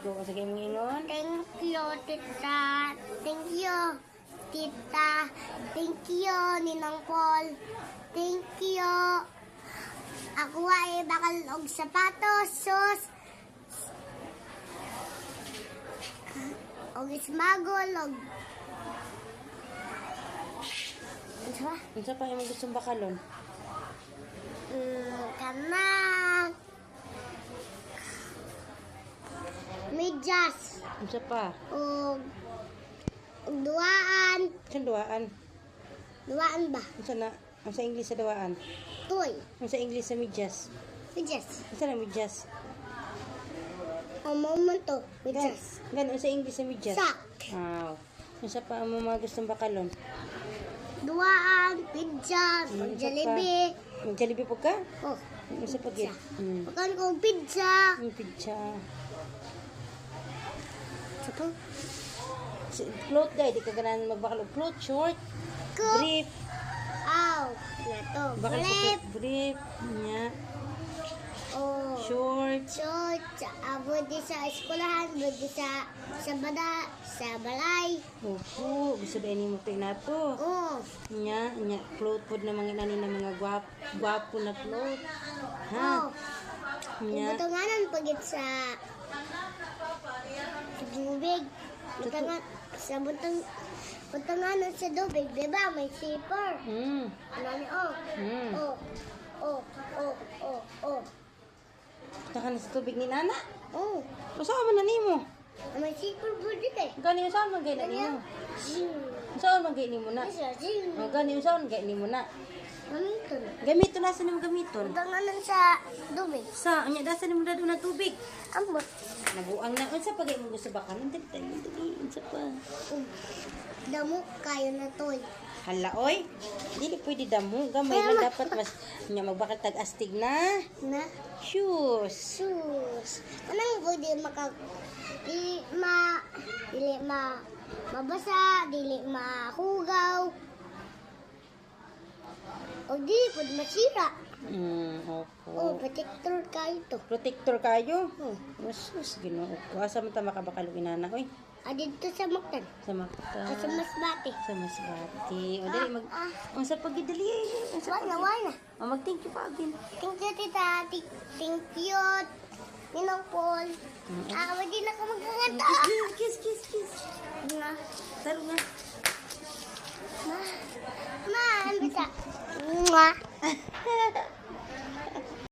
go. Sige mo ingon. Thank you, tita. Thank you, tita. Thank you, Ninang Paul. Thank you. Ako ay bakal og sapatos, sus. Og smagol, og... Ano ba? Unsa pa imong gustong bakalon? Kanang... Medyas. Unsa pa? Og duaan. Unsa duaan? Duaan ba? Unsa na? Unsa English sa duaan? Toy. Unsa English sa medyas? Medyas. Unsa na medyas? Ang moment to. Medyas. Gan unsa English sa medyas? Sak. Wow. Unsa pa ang mga gustong bakalon? Duaan. Pizza. Jollibee. Jollibee po ka? Oh. Unsa pa gyud? Pakan kong pizza. Pizza. Sa to? Cloth guy, di ka ganan magbakalog. Cloth, short, Cook. brief. Aw. Nato. Bakal Flip. brief. Nya. Oh. Short. Short. Abodi sa eskwelahan. Abodi sa balay. Opo, gusto ba ni mo nato? Oh. Nya, cloth pod na mga nani na mga gwapo na cloth. Ha? Oh. Nya. Butanganan pagit sa tubig. Sa butanganan sa tubig, diba? May zipper. Ano ni, oh. Oh. Oh. Oh. Oh. Oh. Taka na sa tubig ni nana. Oh. Usawa man na nimo. May zipper po dito eh. Gani usawa man gay na nimo. Usawa man gay nimo na. Oh, gani usawa man gay nimo na. Gamiton. Gamito na sa nimo gamiton. Butanganan sa tubig. Sa anya dasa nimo dado na tubig. Ambot. Nabuang na unsa pa gay mo gusto bakalan dali unsa pa. Damo kayo na toy. Hala oy. Dili pwede damo gamay lang dapat mas nya magbakal tag astig na. Na Shoes. sus. Anong pwede dili mabasa, dili mahugaw. O di pwede masira. Opo. Oh, protector kayo to. Protector kayo? Sus, Ginoo ko. Asa man ta makabakalog inana oy? Dito sa Mactan. Sa Makta. Sa Masbate. Sa Masbate. O dali mag unsa pag dali. Wala. O mag thank you pa again. Thank you, tita. Thank you. Ninong Paul. Pwede na ka magkakanta. Kiss. Na. Taro nga. Ma, ano ba? Mwah.